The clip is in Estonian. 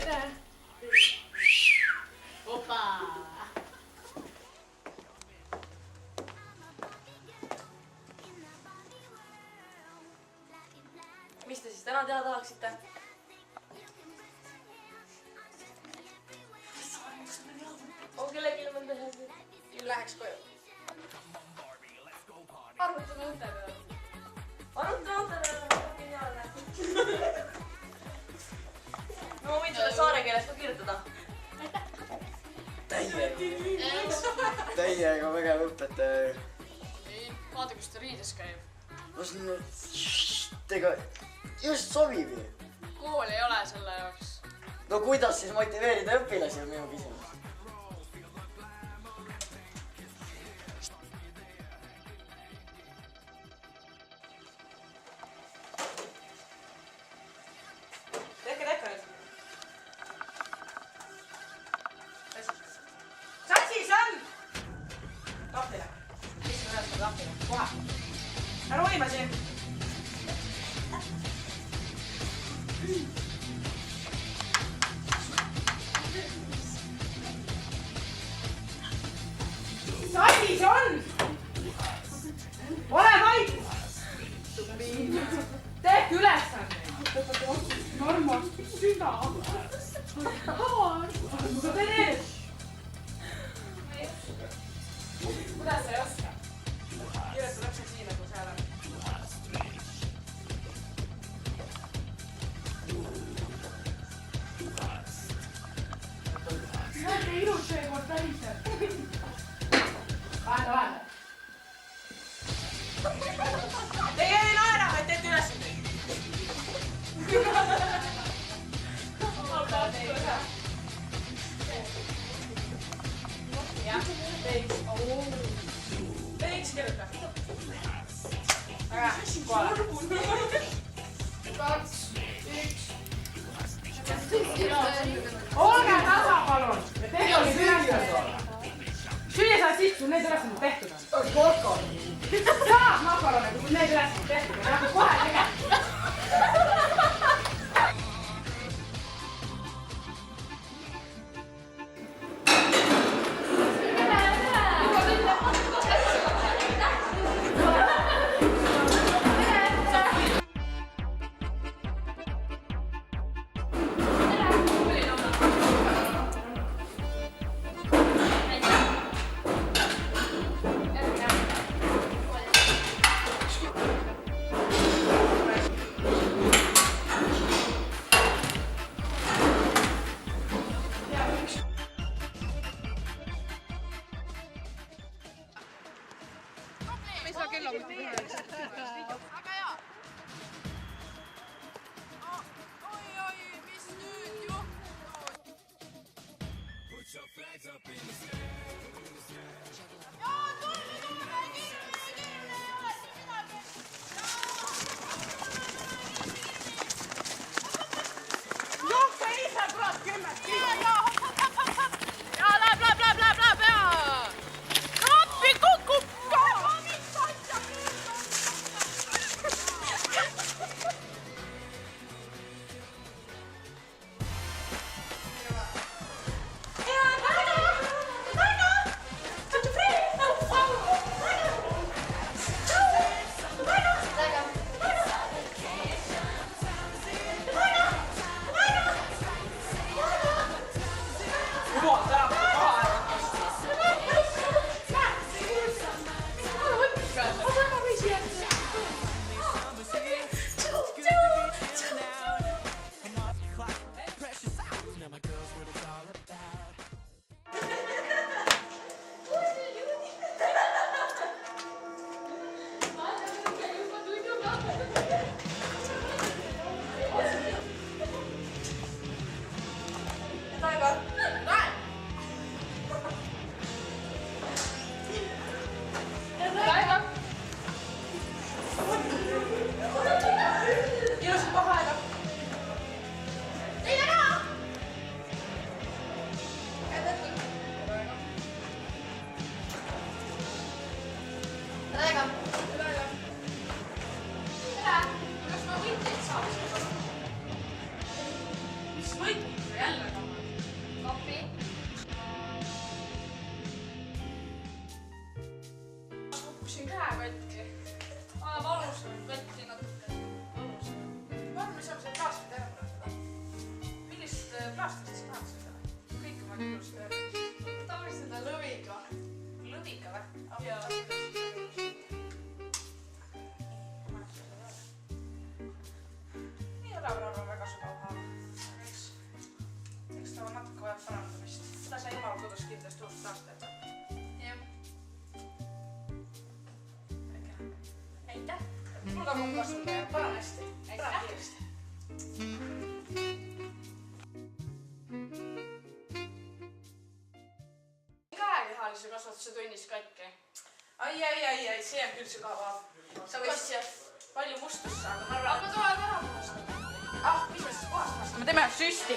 Tere! Opa! Mis te siis täna teha tahaksite? On kellelgi mõnda head? Küll läheks koju. Arvutame õnte peale. Arutame õnte peale, geniaalne. No ma võin sulle saare keeles ka kirjutada. Täiega vägev õpetaja. Vaata, kus ta riides käib. Ega just sobib ju. Kool ei ole selle jaoks. No kuidas siis motiveerida õpilasi on minu küsimus. Tehke nüüd. Sassis on! Tahvile. Mis on ühes tahvile? Kohe. Ära uima siin. Sassis on! Ole vait! Tehke ülesanne. Normaalselt süda. Mida te teed? Kuidas sa ei oska? Kirjuta täpselt nii, nagu seal on. Näete ilus seekord päriselt. Vaata. Teie ei naera, vaid teete ülesandeid. Jah, teiks kirjuta. Väga, kohale. 2, 1. Olge tasa, palun. Ja teil oli ülesandeid. Süüa saad siis, kui need ülesanded tehtud on. Saab makarone, kui need ülesanded tehtud on. Nagu kohe tegema. Mis võtmid jälle? plaastrist tahaks seda. Kõik on väga ilus tööle. Võtame seda lõviga. Lõviga või? Jaa. Ei ole arvan väga sügav haava. Eks ta on natuke vaja parandamist. Seda sai jumal kodus kindlasti uus plaastel. Jah. Aitäh! Mul ka mun kasutada. Paran hästi. Paran kiiresti. Käelihalise kasvatuse tunnis katki. Ai, see on küll sügav haava. Sa võisid palju mustust saada. Aga tuleb ära puhastada. Mis me siis puhastame? Me teeme süsti.